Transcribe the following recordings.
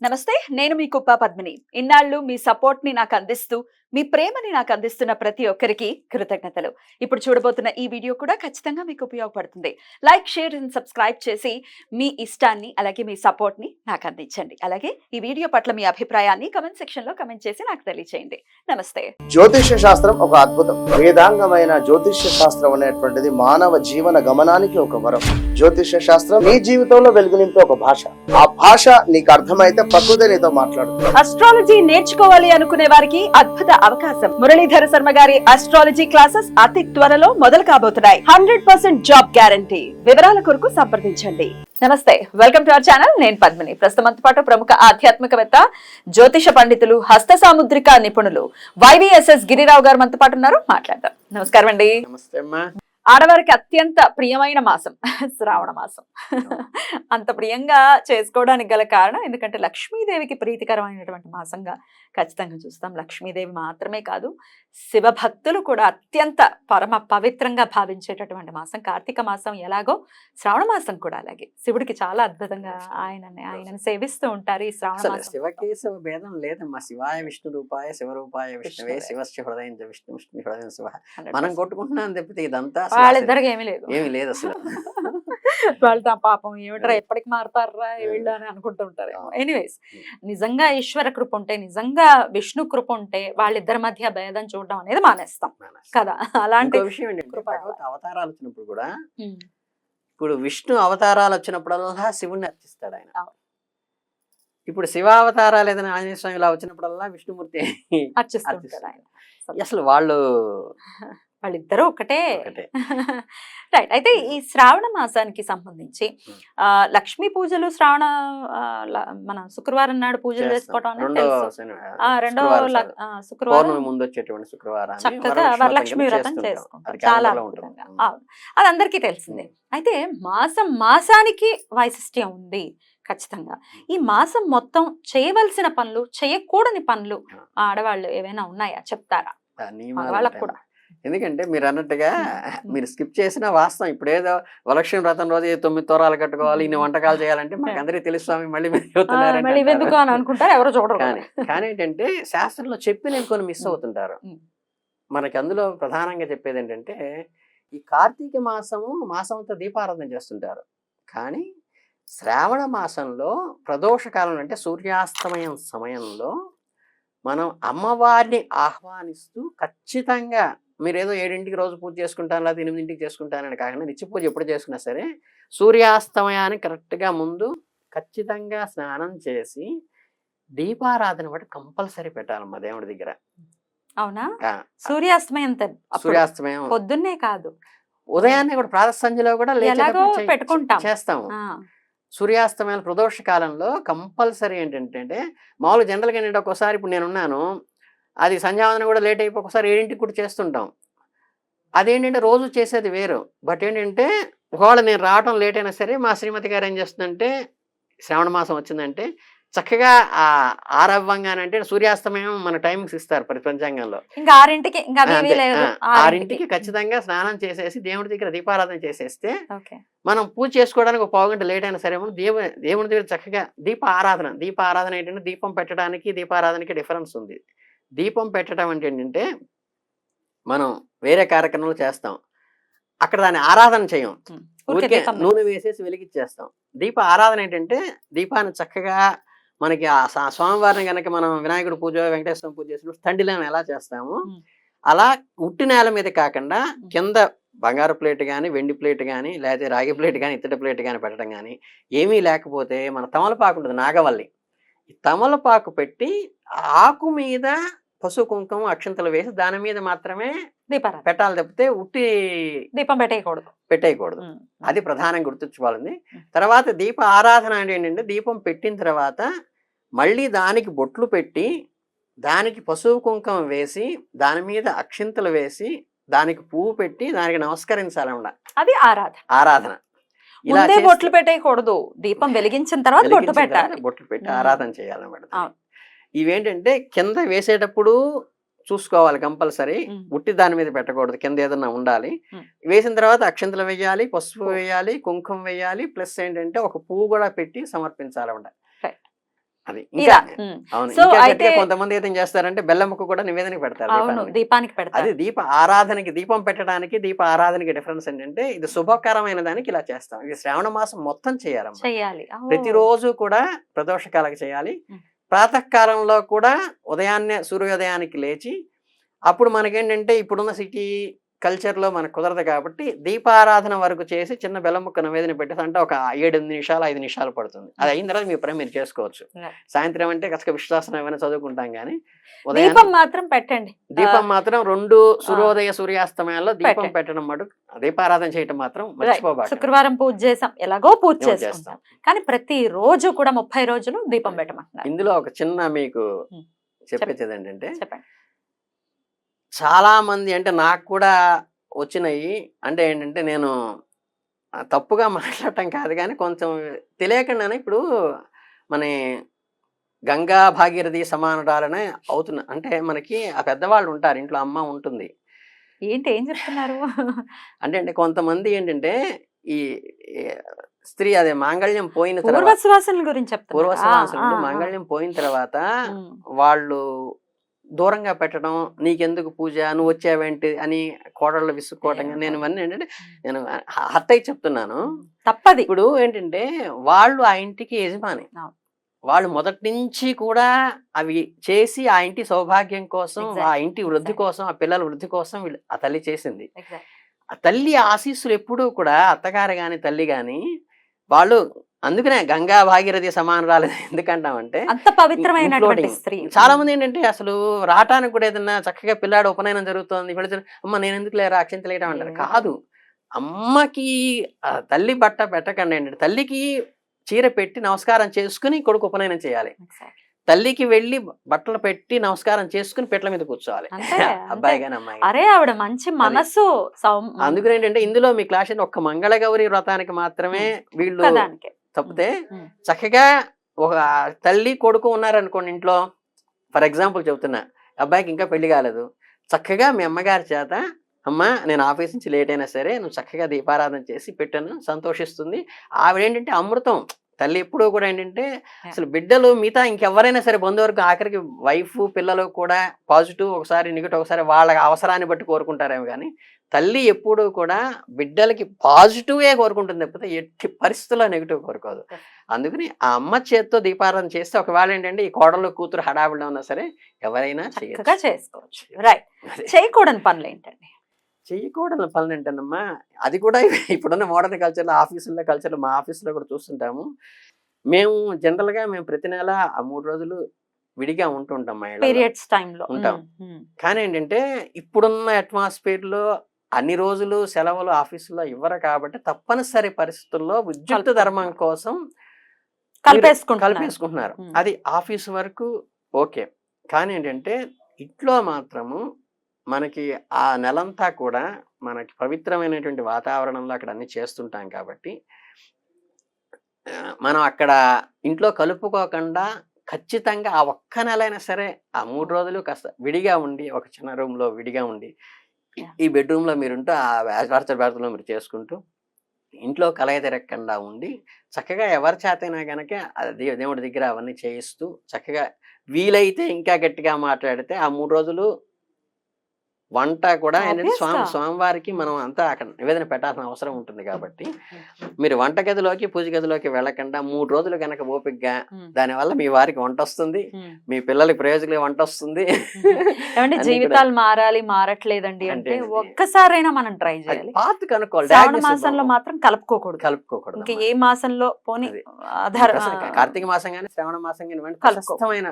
నమస్తే, నేను మీ కుప్ప పద్మిని. ఇన్నాళ్ళు మీ సపోర్ట్ ని నాకు అందిస్తూ, మీ ప్రేమని నాకు అందిస్తున్న ప్రతి ఒక్కరికి కృతజ్ఞతలు. ఇప్పుడు చూడబోతున్న ఈ వీడియో కూడా ఖచ్చితంగా మీకు ఉపయోగపడుతుంది. లైక్, షేర్ అండ్ సబ్స్క్రైబ్ చేసి మీ ఇష్టాన్ని అలాగే మీ సపోర్ట్ ని నాకు అందించండి. అలాగే ఈ వీడియో పట్ల మీ అభిప్రాయాన్ని కమెంట్ సెక్షన్ లో కమెంట్ చేసి నాకు తెలియజేయండి. నమస్తే. జ్యోతిష్య శాస్త్రం ఒక అద్భుతం. వేదాంగమైన జ్యోతిష్య శాస్త్రం అనేటువంటిది మానవ జీవన గమనానికి ఒక వరం. జ్యోతిష్య శాస్త్రం నీ జీవితంలో వెలుగునింపే ఒక భాష. ఆ భాష నీకు అర్థమైతే ప్రకృతి నీతో మాట్లాడుతుంది. అస్ట్రాలజీ నేర్చుకోవాలి అనుకునే వారికి అద్భుత అవకాశం. మురళీధర శర్మ గారి అస్ట్రాలజీ క్లాసెస్ అతి త్వరలో మొదలు కాబోతున్నాయి. 100% జాబ్ గ్యారంటీ. వివరాల కొరకు సంప్రదించండి. నమస్తే, వెల్కమ్ టు అవర్ ఛానల్. నేను పద్మిని. ప్రస్తుతంతో పాటు ప్రముఖ ఆధ్యాత్మికవేత్త, జ్యోతిష పండితులు, హస్త సాముద్రిక నిపుణులు YVSS గిరిరావు గారు మనతో పాటు ఉన్నారు. మాట్లాడదాం. నమస్కారం అండి. నమస్తే అమ్మా. ఆడవారికి అత్యంత ప్రియమైన మాసం శ్రావణ మాసం. అంత ప్రియంగా చేసుకోవడానికి గల కారణం ఎందుకంటే లక్ష్మీదేవికి ప్రీతికరమైనటువంటి మాసంగా ఖచ్చితంగా చూస్తాం. లక్ష్మీదేవి మాత్రమే కాదు, శివభక్తులు కూడా అత్యంత పరమ పవిత్రంగా భావించేటటువంటి మాసం కార్తీక మాసం. ఎలాగో శ్రావణ మాసం కూడా అలాగే శివుడికి చాలా అద్భుతంగా ఆయనని సేవిస్తూ ఉంటారు. ఈ శ్రావణ మాసం శివకేశవ భేదం లేదమ్మా. శివాయ విష్ణు రూపాయ శివరూపాయ విష్ణువే శివస్య హృదయం విష్ణు విష్ణు హృదయం శివ. మనం కొట్టుకుంటున్నాం తప్పితే ఇదంతా వాళ్ళిద్దరికి ఏమీ లేదు అసలు. వాళ్ళు పాపం ఏమిట్రా ఎప్పటికి మారుతారా వీళ్ళు అని అనుకుంటూ ఉంటారు. ఎనీవేస్, నిజంగా ఈశ్వర కృప ఉంటే, నిజంగా విష్ణు కృప ఉంటే వాళ్ళిద్దరి మధ్య భేదం చూడడం అనేది మానేస్తాం కదా. అలాంటి విషయం ఏంటంటే అవతారాలు వచ్చినప్పుడు కూడా, ఇప్పుడు విష్ణు అవతారాలు వచ్చినప్పుడల్లా శివుణ్ణి అర్చిస్తాడు ఆయన. ఇప్పుడు శివ అవతారాలు ఏదైనా ఆంజనేయ స్వామి ఇలా వచ్చినప్పుడల్లా విష్ణుమూర్తి అర్చిస్తుంటాడు ఆయన. అసలు వాళ్ళిద్దరూ ఒకటే. రైట్. అయితే ఈ శ్రావణ మాసానికి సంబంధించి లక్ష్మీ పూజలు మన శుక్రవారం నాడు పూజలు చేసుకోవడం రెండో శుక్రవారం ముందు వచ్చేటువంటి శుక్రవారం చక్కగా వరలక్ష్మి వ్రతం చేసుకుంటాం. చాలా అద్భుతంగా. అది అందరికీ తెలిసిందే. అయితే మాసానికి వైశిష్ట్యం ఉంది ఖచ్చితంగా. ఈ మాసం మొత్తం చేయవలసిన పనులు, చేయకూడని పనులు ఆడవాళ్ళు ఏవైనా ఉన్నాయా చెప్తారా? వాళ్ళకు కూడా. ఎందుకంటే మీరు అన్నట్టుగా మీరు స్కిప్ చేసిన వాస్తవం. ఇప్పుడు ఏదో వరలక్ష్మి వ్రతం రోజు 9 తోరాలు కట్టుకోవాలి, ఇన్ని వంటకాలు చేయాలంటే మాకు అందరికీ తెలుసు స్వామి, మళ్ళీ అనుకుంటారు ఎవరో చూడరు. కానీ ఏంటంటే శాస్త్రంలో చెప్పి నేను కొన్ని మిస్ అవుతుంటారు. మనకి అందులో ప్రధానంగా చెప్పేది ఏంటంటే, ఈ కార్తీక మాసం అంతా దీపారాధన చేస్తుంటారు. కానీ శ్రావణ మాసంలో ప్రదోష కాలం అంటే సూర్యాస్తమయం సమయంలో మనం అమ్మవారిని ఆహ్వానిస్తూ ఖచ్చితంగా, మీరు ఏదో 7ంటికి రోజు పూజ చేసుకుంటాను లేదా 8ంటికి చేసుకుంటానని కాకుండా నిత్య పూజ ఎప్పుడు చేసుకున్నా సరే సూర్యాస్తమయానికి కరెక్ట్గా ముందు ఖచ్చితంగా స్నానం చేసి దీపారాధన కూడా కంపల్సరీ పెట్టాలమ్మా దేవుడి దగ్గర. అవునా? సూర్యాస్తమయం పొద్దున్నే కాదు, ఉదయాన్నే కూడా ప్రాతః సంధ్యలో కూడా పెట్టుకుంటాం, చేస్తాము. సూర్యాస్తమయం ప్రదోష కాలంలో కంపల్సరీ ఏంటంటే, మామూలు జనరల్గా ఏంటంటే ఒక్కోసారి ఇప్పుడు నేనున్నాను, అది సంధ్యావందనం కూడా లేట్ అయిపోయి ఒకసారి 7ంటికి కూడా చేస్తుంటాం. అదేంటంటే రోజు చేసేది వేరు. బట్ ఏంటంటే ఒకవేళ నేను రావడం లేట్ అయినా సరే మా శ్రీమతి గారు ఏం చేస్తుందంటే, శ్రావణ మాసం వచ్చిందంటే చక్కగా ఆరవ్వంగానంటే సూర్యాస్తమయం మన టైమింగ్స్ ఇస్తారు పంచాంగంలో. ఇంకా 6ంటికి ఖచ్చితంగా స్నానం చేసేసి దేవుడి దగ్గర దీపారాధన చేసేస్తే మనం పూజ చేసుకోవడానికి ఒక 15 గంట లేట్ అయినా సరే దేవుడి దగ్గర చక్కగా దీపారాధన ఏంటంటే, దీపం పెట్టడానికి దీపారాధనకి డిఫరెన్స్ ఉంది. దీపం పెట్టడం అంటే ఏంటంటే మనం వేరే కార్యక్రమాలు చేస్తాం, అక్కడ దాన్ని ఆరాధన చేయం, ఊరికే నూనె వేసేసి వెలిగించేస్తాం. దీప ఆరాధన ఏంటంటే దీపాన్ని చక్కగా మనకి స్వామివారిని కనుక మనం వినాయకుడు పూజ, వెంకటేశ్వర పూజ చేసినప్పుడు తండ్రిలో ఎలా చేస్తాము అలా ఉట్టి నేల మీద కాకుండా కింద బంగారు ప్లేట్ కానీ, వెండి ప్లేట్ కానీ, లేకపోతే రాగి ప్లేట్ కానీ, ఇత్తడి ప్లేట్ కానీ పెట్టడం కానీ, ఏమీ లేకపోతే మన తమలపాకు ఉంటుంది, నాగవల్లి, ఈ తమలపాకు పెట్టి ఆకు మీద పసుపు కుంకుమ అక్షంతలు వేసి దాని మీద మాత్రమే పెట్టాలి తప్పితే ఉట్టి దీపం పెట్టేయకూడదు. అది ప్రధానంగా గుర్తుంచుకోవాలండి. తర్వాత దీప ఆరాధన అంటే ఏంటంటే, దీపం పెట్టిన తర్వాత మళ్ళీ దానికి బొట్లు పెట్టి, దానికి పసుపు కుంకుమ వేసి, దాని మీద అక్షింతలు వేసి, దానికి పువ్వు పెట్టి దానికి నమస్కరించాలన్నమాట. అది ఆరాధన. ఇలా బొట్లు పెట్టేయకూడదు, దీపం వెలిగించిన తర్వాత బొట్లు పెట్టి ఆరాధన చేయాలన్నమాట. ఇవేంటంటే కింద వేసేటప్పుడు చూసుకోవాలి కంపల్సరీ, ఉట్టి దాని మీద పెట్టకూడదు, కింద ఏదన్నా ఉండాలి. వేసిన తర్వాత అక్షంతలు వేయాలి, పసుపు వేయాలి, కుంకుమ వేయాలి, ప్లస్ ఏంటంటే ఒక పువ్వు కూడా పెట్టి సమర్పించాలన్నమాట. అది ఇలా ఇంకా అవును. సో ఇంకా అయితే గట్టిగా కొంతమంది ఏం చేస్తారంటే బెల్లం ముక్క కూడా నివేదనకి పెడతారు అవును దీపానికి. దీపానికి అది పెడతారు. దీప ఆరాధనకి, దీపం పెట్టడానికి దీప ఆరాధనకి డిఫరెన్స్ ఏంటంటే ఇది శుభకరమైన దానికి ఇలా చేస్తాం. ఇది శ్రావణ మాసం మొత్తం చేయాలమ్మా. చెయ్యాలి. ప్రతిరోజు కూడా ప్రదోషకాలకు చేయాలి. ఉమ్. ప్రాతకాలంలో కూడా ఉదయాన్నే సూర్యోదయానికి లేచి, అప్పుడు మనకేంటంటే ఇప్పుడున్న సిటీ కల్చర్లో మనకు కుదరదు కాబట్టి దీపారాధన వరకు చేసి చిన్న బెల్లం ముక్క నివేదన పెట్టేసి అంటే ఒక 7-8 నిమిషాలు 5 నిమిషాలు పడుతుంది. అది అయిన తర్వాత మీ పని మీరు చేసుకోవచ్చు. Right. సాయంత్రం అంటే కసక విశ్వాసం ఏమైనా చదువుకుంటాం కానీ దీపం మాత్రం పెట్టండి. దీపం మాత్రం 2 సూర్యోదయ సూర్యాస్తమయాల్లో దీపం పెట్టడం మటుకు దీపారాధన చేయటం మాత్రం మర్చిపోబాక. శుక్రవారం పూజ చేసాం, ఎలాగో పూజ చేస్తాం. చేస్తాం, కానీ ప్రతి రోజు కూడా 30 రోజులు దీపం పెట్టమంటున్నారు. ఇందులో ఒక చిన్న మీకు ఉమ్. చెప్పేది ఏంటంటే చెప్పండి. చాలా మంది అంటే నాకు కూడా వచ్చినాయి. అంటే ఏంటంటే నేను తప్పుగా మాట్లాడటం కాదు కానీ కొంచెం తెలియకుండానే ఇప్పుడు మన గంగా భాగీరథి సమానురాలనే అవుతున్నా. అంటే మనకి ఆ పెద్దవాళ్ళు ఉంటారు, ఇంట్లో అమ్మ ఉంటుంది. ఏంటి ఏం చెప్తున్నారు? అంటే కొంతమంది ఏంటంటే ఈ ఈ స్త్రీ అదే మాంగళ్యం పోయిన తర్వాత పూర్వశ్వాసన గురించి చెప్తున్నారు. పూర్వశ్వాసంలో మాంగళ్యం పోయిన తర్వాత వాళ్ళు దూరంగా పెట్టడం, నీకెందుకు పూజ, నువ్వు వచ్చావేంటి అని కోడళ్ళు విసుక్కోవటం. నేను ఇవన్నీ ఏంటంటే నేను హత్తయ్య చెప్తున్నాను. తప్పది. ఇప్పుడు ఏంటంటే వాళ్ళు ఆ ఇంటికి యజమాని. అవును. వాళ్ళు మొదటి నుంచి కూడా అవి చేసి ఆ ఇంటి సౌభాగ్యం కోసం, ఆ ఇంటి వృద్ధి కోసం, ఆ పిల్లల వృద్ధి కోసం వీళ్ళు ఆ తల్లి చేసింది. ఆ తల్లి ఆశీస్సులు ఎప్పుడూ కూడా అత్తగారు గాని తల్లి గాని వాళ్ళు, అందుకనే గంగా భాగీరథి సమానురాలు ఎందుకంటామంటే అంత పవిత్రమైనటువంటి స్త్రీ. చాలా మంది ఏంటంటే అసలు రావటానికి కూడా ఏదన్నా చక్కగా పిల్లాడు ఉపనయనం జరుగుతుంది, వెళుతున్న అమ్మ నేను ఎందుకు లేరా అక్షింతలేయడం అంటారు. కాదు, అమ్మకి తల్లి బట్ట పెట్టకండి ఏంటంటే తల్లికి చీర పెట్టి నమస్కారం చేసుకుని కొడుకు ఉపనయనం చేయాలి. తల్లికి వెళ్ళి బట్టలు పెట్టి నమస్కారం చేసుకుని పెట్ల మీద కూర్చోవాలి అబ్బాయి గాని అమ్మాయి. అరే ఆవిడ మంచి మనసు. అందుకని ఏంటంటే ఇందులో మీ క్లాస్ ఒక్క మంగళగౌరి వ్రతానికి మాత్రమే వీళ్ళు తప్పితే చక్కగా ఒక తల్లి కొడుకు ఉన్నారనుకోండి ఇంట్లో, ఫర్ ఎగ్జాంపుల్ చెప్తున్నా, అబ్బాయికి ఇంకా పెళ్లి కాలేదు, చక్కగా మీ అమ్మగారి చేత అమ్మ నేను ఆఫీస్ నుంచి లేట్ అయినా సరే నువ్వు చక్కగా దీపారాధన చేసి పెట్టాను, సంతోషిస్తుంది. ఆవిడ ఏంటంటే అమృతం. తల్లి ఎప్పుడూ కూడా ఏంటంటే అసలు బిడ్డలు మిగతా ఇంకెవరైనా సరే బంధువర్గ ఆఖరికి వైఫ్ పిల్లలు కూడా పాజిటివ్ ఒకసారి నెగిటివ్ ఒకసారి వాళ్ళ అవసరాన్ని బట్టి కోరుకుంటారేమో కానీ తల్లి ఎప్పుడూ కూడా బిడ్డలకి పాజిటివే కోరుకుంటుంది తప్పితే ఎట్టి పరిస్థితుల్లో నెగిటివ్ కోరుకోదు. అందుకని ఆ అమ్మ చేత్తో దీపారాధన చేస్తే ఒకవేళ ఏంటంటే ఈ కోడలు కూతురు హడావిడిలో ఉన్నా సరే ఎవరైనా చేసుకోవచ్చు. రైట్. చేయకూడని పనులు ఏంటండి? చేయకూడని పనులు ఏంటన్నమ్మా, అది కూడా ఇప్పుడున్న మోడర్న్ కల్చర్లో ఆఫీసుల్లో కల్చర్లో మా ఆఫీసులో కూడా చూస్తుంటాము. మేము జనరల్గా మేము ప్రతి నెల ఆ 3 రోజులు విడిగా ఉంటుంటాం, పీరియడ్స్ టైంలో ఉంటాం. కానీ ఏంటంటే ఇప్పుడున్న అట్మాస్ఫియర్ అన్ని రోజులు సెలవులు ఆఫీసులో ఇవ్వరు కాబట్టి తప్పనిసరి పరిస్థితుల్లో విద్యుత్ ధర్మం కోసం కలిపేసుకుంటున్నారు. అది ఆఫీస్ వరకు ఓకే. కానీ ఏంటంటే ఇంట్లో మాత్రము మనకి ఆ నెలంతా కూడా మనకి పవిత్రమైనటువంటి వాతావరణంలో అక్కడ అన్ని చేస్తుంటాం కాబట్టి మనం అక్కడ ఇంట్లో కలుపుకోకుండా ఖచ్చితంగా ఆ ఒక్క నెలైనా సరే ఆ 3 రోజులు కాస్త విడిగా ఉండి ఒక చిన్న రూమ్లో విడిగా ఉండి ఈ బెడ్రూమ్లో మీరుంటూ ఆ బ్యాచులర్ మీరు చేసుకుంటూ ఇంట్లో కలయ తిరగకుండా ఉండి చక్కగా ఎవరి చేతైనా కనుక దేవుడి దగ్గర అవన్నీ చేయిస్తూ చక్కగా వీలైతే ఇంకా గట్టిగా మాట్లాడితే ఆ 3 రోజులు వంట కూడా ఏంటంటే స్వామివారికి మనం అంతా అక్కడ నివేదన పెట్టాల్సిన అవసరం ఉంటుంది కాబట్టి మీరు వంటగదిలోకి పూజ గదిలోకి వెళ్ళకుండా 3 రోజులు కనుక ఓపికగా దానివల్ల మీ వారికి వంట వస్తుంది, మీ పిల్లలకి ప్రయోజకులకి వంట వస్తుంది. జీవితాలు మారాలి, మారట్లేదండి అంటే ఒక్కసారైనా మనం ట్రై చేయాలి. పాత్ కనుక్కోవాలి. శ్రావణ మాసంలో మాత్రం కలుపుకోకూడదు. ఇంకా ఏ మాసంలో పోనీ కార్తీక మాసం కానీ శ్రావణ మాసం కానీ కష్టమైన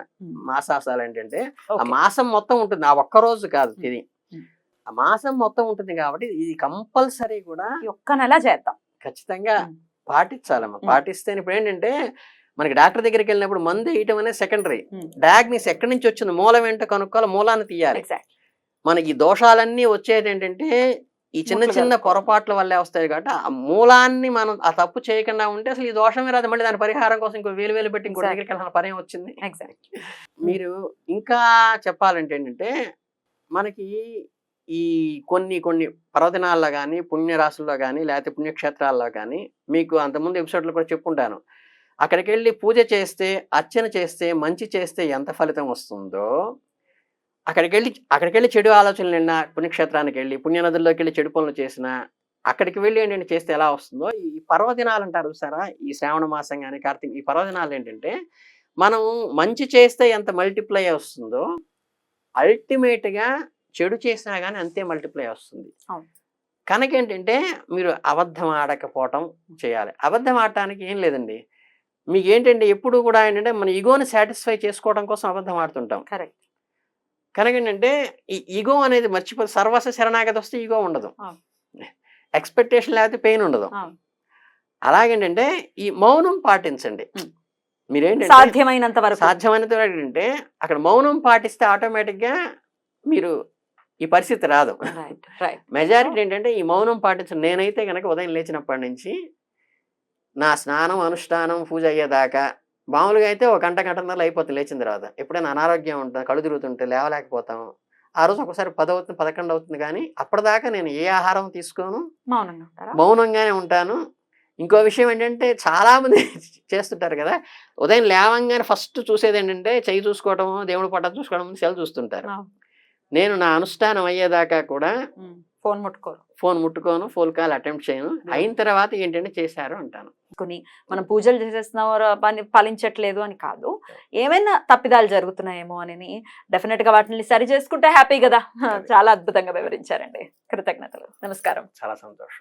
మాసాలు ఏంటంటే ఆ మాసం మొత్తం ఉంటుంది, ఆ ఒక్క రోజు కాదు, ఇది ఆ మాసం మొత్తం ఉంటుంది కాబట్టి ఇది కంపల్సరీ కూడా ఒక్క నెల చేద్దాం, ఖచ్చితంగా పాటించాలమ్మా. పాటిస్తే ఇప్పుడు ఏంటంటే మనకి డాక్టర్ దగ్గరికి వెళ్ళినప్పుడు మందు వేయటం అనేది సెకండరీ, డయాగ్నోస్ ఎక్కడి నుంచి వచ్చింది మూలం ఏంటో కనుక్కోవాలి, మూలాన్ని తీయాలి. మనకి దోషాలన్నీ వచ్చేది ఏంటంటే ఈ చిన్న చిన్న పొరపాట్ల వల్లే వస్తాయి కాబట్టి ఆ మూలాన్ని మనం ఆ తప్పు చేయకుండా ఉంటే అసలు ఈ దోషమే రాదు. మళ్ళీ దాని పరిహారం కోసం ఇంకో వేలు పెట్టి ఇంకో దగ్గరికి వెళ్ళాల్సిన పని వచ్చింది. మీరు ఇంకా చెప్పాలంటే ఏంటంటే మనకి ఈ కొన్ని పర్వదినాల్లో కానీ పుణ్యరాశుల్లో కానీ లేకపోతే పుణ్యక్షేత్రాల్లో కానీ మీకు అంతకుముందు ఎపిసోడ్లో కూడా చెప్పుంటాను, అక్కడికి వెళ్ళి పూజ చేస్తే, అర్చన చేస్తే, మంచి చేస్తే ఎంత ఫలితం వస్తుందో, అక్కడికి వెళ్ళి చెడు ఆలోచనలు నిన్న పుణ్యక్షేత్రానికి వెళ్ళి పుణ్యనదుల్లోకి వెళ్ళి చెడు పనులు చేసినా, అక్కడికి వెళ్ళి ఏంటంటే చేస్తే ఎలా వస్తుందో, ఈ పర్వదినాలు అంటారు చూసారా, ఈ శ్రావణ మాసం కానీ కార్తీక, ఈ పర్వదినాలు ఏంటంటే మనం మంచి చేస్తే ఎంత మల్టిప్లై వస్తుందో, అల్టిమేట్గా చెడు చేసినా కానీ అంతే మల్టిప్లై వస్తుంది. అవును. కనుక ఏంటంటే మీరు అబద్ధం ఆడకపోవటం చేయాలి. అబద్ధం ఆడటానికి ఏం లేదండి, మీకు ఏంటంటే ఎప్పుడు కూడా ఏంటంటే మన ఈగోని సాటిస్ఫై చేసుకోవడం కోసం అబద్ధం ఆడుతుంటాం. కరెక్ట్. కనుక ఏంటంటే ఈ ఈగో అనేది మర్చిపోతే, సర్వస్వ శరణాగతి వస్తే ఈగో ఉండదు, ఎక్స్పెక్టేషన్ లేకపోతే పెయిన్ ఉండదు. అలాగేంటంటే ఈ మౌనం పాటించండి. మీరేంటంటే సాధ్యమైనంత వరకు ఏంటంటే అక్కడ మౌనం పాటిస్తే ఆటోమేటిక్గా మీరు ఈ పరిస్థితి రాదు. మెజారిటీ ఏంటంటే ఈ మౌనం పాటించండి. నేనైతే కనుక ఉదయం లేచినప్పటి నుంచి నా స్నానం, అనుష్ఠానం, పూజ అయ్యేదాకా మామూలుగా అయితే ఒక గంటన్నర అయిపోతుంది లేచిన తర్వాత. ఎప్పుడైనా అనారోగ్యం ఉంటుంది, కళ్ళు తిరుగుతుంటే లేవలేకపోతాము, ఆ రోజు ఒకసారి 10 అవుతుంది, 11 అవుతుంది, కానీ అప్పటిదాకా నేను ఏ ఆహారం తీసుకోను, మౌనంగానే ఉంటాను. ఇంకో విషయం ఏంటంటే చాలా మంది చేస్తుంటారు కదా, ఉదయం లేవంగానే ఫస్ట్ చూసేది ఏంటంటే చెయ్యి చూసుకోవడం, దేవుడు పట్టం చూసుకోవడం, సెల్ చూస్తుంటారు. నేను నా అనుష్ఠానం అయ్యేదాకా కూడా ఫోన్ ముట్టుకోను, ఫోన్ కాల్ అటెంప్ట్ చేయను. అయిన తర్వాత ఏంటంటే చేశారు అంటాను. మనం పూజలు చేసేస్తున్నాం పని ఫలించట్లేదు అని కాదు, ఏమైనా తప్పిదాలు జరుగుతున్నాయేమో అని డెఫినెట్ గా వాటిని సరి చేసుకుంటే హ్యాపీ కదా. చాలా అద్భుతంగా వివరించారండి, కృతజ్ఞతలు, నమస్కారం. చాలా సంతోషం.